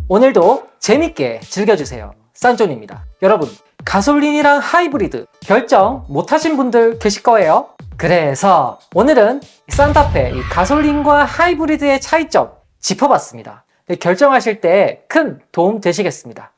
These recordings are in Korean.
오늘도 재밌게 즐겨주세요. 싼존입니다. 여러분, 가솔린이랑 하이브리드 결정 못하신 분들 계실 거예요. 그래서 오늘은 산타페 이 가솔린과 하이브리드의 차이점 짚어봤습니다. 결정하실 때 큰 도움 되시겠습니다.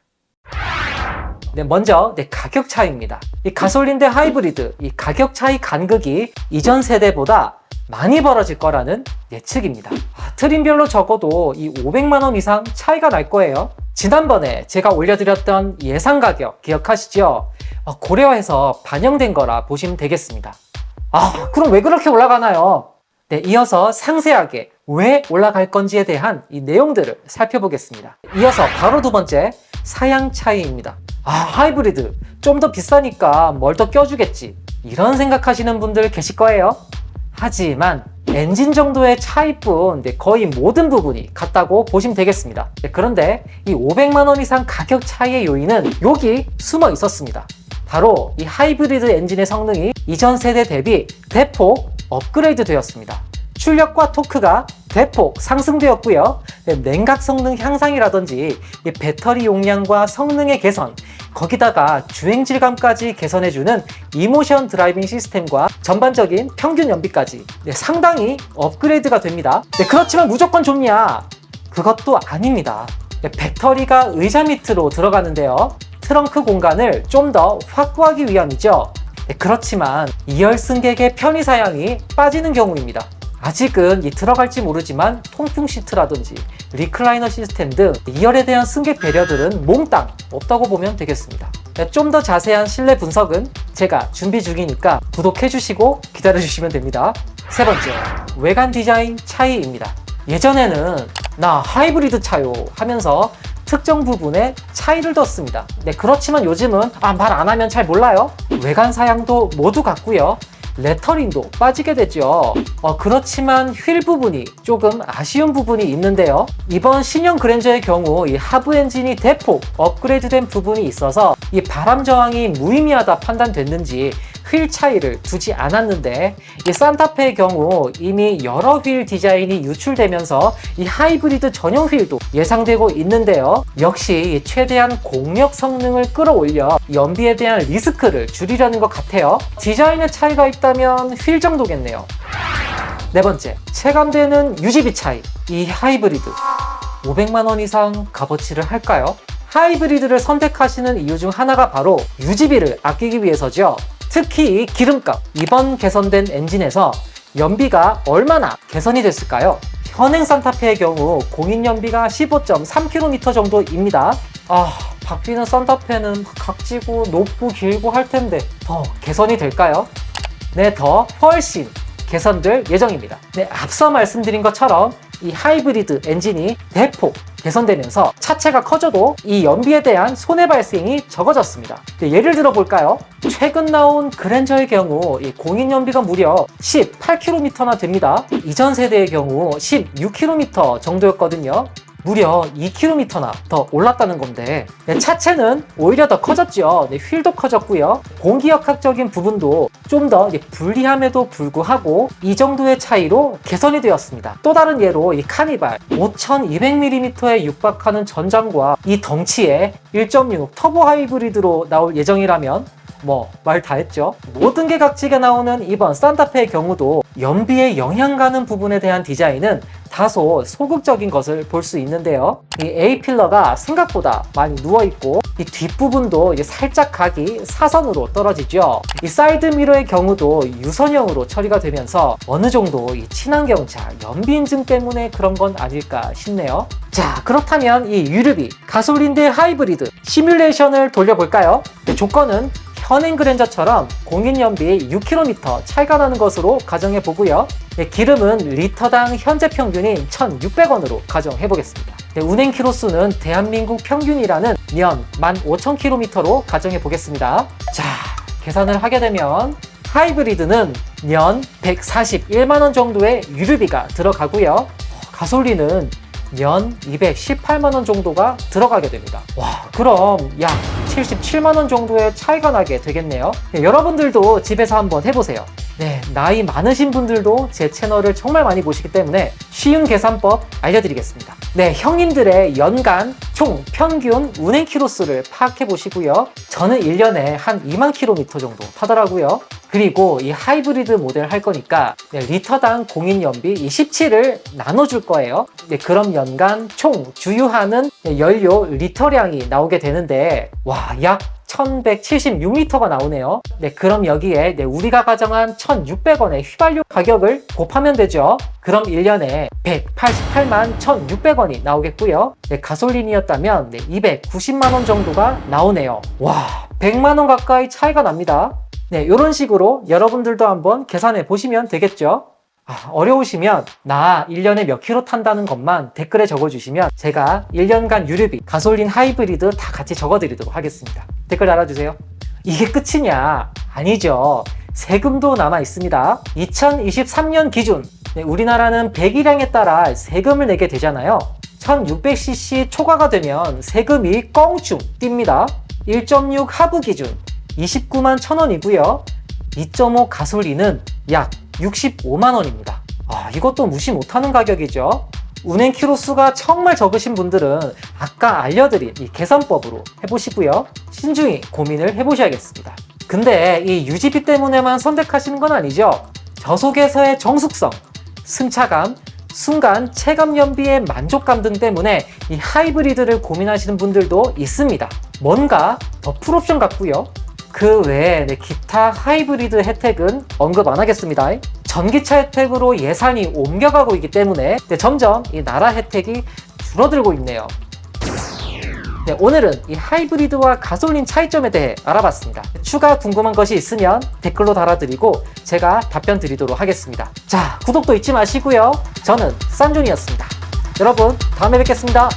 먼저 가격 차이입니다. 이 가솔린 대 하이브리드 이 가격 차이 간극이 이전 세대보다 많이 벌어질 거라는 예측입니다. 트림별로 적어도 이 500만 원 이상 차이가 날 거예요. 지난번에 제가 올려드렸던 예상 가격 기억하시죠? 고려해서 반영된 거라 보시면 되겠습니다. 그럼 왜 그렇게 올라가나요? 이어서 상세하게 왜 올라갈 건지에 대한 이 내용들을 살펴보겠습니다. 이어서 바로 두 번째, 사양 차이입니다. 하이브리드 좀 더 비싸니까 뭘 더 껴주겠지, 이런 생각하시는 분들 계실 거예요. 하지만 엔진 정도의 차이뿐 거의 모든 부분이 같다고 보시면 되겠습니다. 그런데 이 500만 원 이상 가격 차이의 요인은 여기 숨어 있었습니다. 바로 이 하이브리드 엔진의 성능이 이전 세대 대비 대폭 업그레이드 되었습니다. 출력과 토크가 대폭 상승되었고요. 냉각 성능 향상이라든지 배터리 용량과 성능의 개선, 거기다가 주행 질감까지 개선해주는 이모션 드라이빙 시스템과 전반적인 평균 연비까지 상당히 업그레이드가 됩니다. 그렇지만 무조건 좋냐? 그것도 아닙니다. 배터리가 의자 밑으로 들어가는데요. 트렁크 공간을 좀 더 확보하기 위함이죠. 그렇지만 2열 승객의 편의 사양이 빠지는 경우입니다. 아직은 들어갈지 모르지만 통풍 시트라든지 리클라이너 시스템 등 2열에 대한 승객 배려들은 몽땅 없다고 보면 되겠습니다. 좀 더 자세한 실내 분석은 제가 준비 중이니까 구독해주시고 기다려주시면 됩니다. 세 번째, 외관 디자인 차이입니다. 예전에는 나 하이브리드 차요 하면서 특정 부분에 차이를 뒀습니다. 그렇지만 요즘은 말 안 하면 잘 몰라요. 외관 사양도 모두 같고요. 레터링도 빠지게 되죠. 그렇지만 휠 부분이 조금 아쉬운 부분이 있는데요. 이번 신형 그랜저의 경우 이 하부 엔진이 대폭 업그레이드된 부분이 있어서 이 바람 저항이 무의미하다 판단됐는지 휠 차이를 두지 않았는데, 이 산타페의 경우 이미 여러 휠 디자인이 유출되면서 이 하이브리드 전용 휠도 예상되고 있는데요. 역시 최대한 공력 성능을 끌어올려 연비에 대한 리스크를 줄이려는 것 같아요. 디자인의 차이가 있다면 휠 정도겠네요. 네 번째, 체감되는 유지비 차이. 이 하이브리드 500만 원 이상 값어치를 할까요? 하이브리드를 선택하시는 이유 중 하나가 바로 유지비를 아끼기 위해서죠. 특히 이 기름값, 이번 개선된 엔진에서 연비가 얼마나 개선이 됐을까요? 현행 산타페의 경우 공인 연비가 15.3km 정도입니다. 바뀌는 산타페는 각지고 높고 길고 할 텐데 더 개선이 될까요? 더 훨씬 개선될 예정입니다. 앞서 말씀드린 것처럼 이 하이브리드 엔진이 대폭 개선되면서 차체가 커져도 이 연비에 대한 손해 발생이 적어졌습니다. 예를 들어 볼까요? 최근 나온 그랜저의 경우 이 공인 연비가 무려 18km나 됩니다. 이전 세대의 경우 16km 정도였거든요. 무려 2km나 더 올랐다는 건데, 차체는 오히려 더 커졌죠. 휠도 커졌고요. 공기역학적인 부분도 좀 더 불리함에도 불구하고 이 정도의 차이로 개선이 되었습니다. 또 다른 예로 이 카니발 5200mm에 육박하는 전장과 이 덩치에 1.6 터보 하이브리드로 나올 예정이라면 말 다 했죠. 모든 게 각지게 나오는 이번 산타페의 경우도 연비에 영향 가는 부분에 대한 디자인은 다소 소극적인 것을 볼 수 있는데요. 이 A필러가 생각보다 많이 누워있고 이 뒷부분도 살짝 각이 사선으로 떨어지죠. 이 사이드 미러의 경우도 유선형으로 처리가 되면서 어느 정도 이 친환경차 연비 인증 때문에 그런 건 아닐까 싶네요. 자, 그렇다면 이 유류비 가솔린 대 하이브리드 시뮬레이션을 돌려볼까요? 조건은 현행 그랜저처럼 공인 연비 6km 차이가 나는 것으로 가정해 보고요. 기름은 리터당 현재 평균인 1,600원으로 가정해 보겠습니다. 운행 키로수는 대한민국 평균이라는 년 15,000km로 가정해 보겠습니다. 자, 계산을 하게 되면 하이브리드는 년 141만원 정도의 유류비가 들어가고요. 가솔린은 년 218만원 정도가 들어가게 됩니다. 그럼 약 77만원 정도의 차이가 나게 되겠네요. 여러분들도 집에서 한번 해보세요. 네, 나이 많으신 분들도 제 채널을 정말 많이 보시기 때문에 쉬운 계산법 알려드리겠습니다. 네, 형님들의 연간 총 평균 운행 키로수를 파악해 보시고요. 저는 1년에 한 2만 킬로미터 정도 타더라고요. 그리고 이 하이브리드 모델 할 거니까 네, 리터당 공인연비 이 17을 나눠줄 거예요. 네, 그럼 연간 총 주유하는 연료 리터량이 나오게 되는데 와, 약 1176리터가 나오네요. 네, 그럼 여기에 우리가 가정한 1600원의 휘발유 가격을 곱하면 되죠. 그럼 1년에 188만 1600원이 나오겠고요. 네, 가솔린이었다면 290만원 정도가 나오네요. 와, 100만원 가까이 차이가 납니다. 네, 이런 식으로 여러분들도 한번 계산해 보시면 되겠죠. 어려우시면 나 1년에 몇 킬로 탄다는 것만 댓글에 적어주시면 제가 1년간 유류비, 가솔린 하이브리드 다 같이 적어드리도록 하겠습니다. 댓글 달아주세요. 이게 끝이냐? 아니죠. 세금도 남아 있습니다. 2023년 기준 우리나라는 배기량에 따라 세금을 내게 되잖아요. 1600cc 초과가 되면 세금이 껑충 뜁니다. 1.6 하부 기준 29만 1000원이고요. 2.5 가솔린은 약 65만원입니다. 이것도 무시 못하는 가격이죠. 운행 키로수가 정말 적으신 분들은 아까 알려드린 이 계산법으로 해보시고요. 신중히 고민을 해보셔야겠습니다. 근데 이 유지비 때문에만 선택하시는 건 아니죠. 저속에서의 정숙성, 승차감, 순간 체감 연비의 만족감 등 때문에 이 하이브리드를 고민하시는 분들도 있습니다. 뭔가 더 풀옵션 같고요. 그 외에 기타 하이브리드 혜택은 언급 안 하겠습니다. 전기차 혜택으로 예산이 옮겨가고 있기 때문에 점점 이 나라 혜택이 줄어들고 있네요. 네, 오늘은 이 하이브리드와 가솔린 차이점에 대해 알아봤습니다. 추가 궁금한 것이 있으면 댓글로 달아드리고 제가 답변 드리도록 하겠습니다. 자, 구독도 잊지 마시고요. 저는 싼존이었습니다. 여러분, 다음에 뵙겠습니다.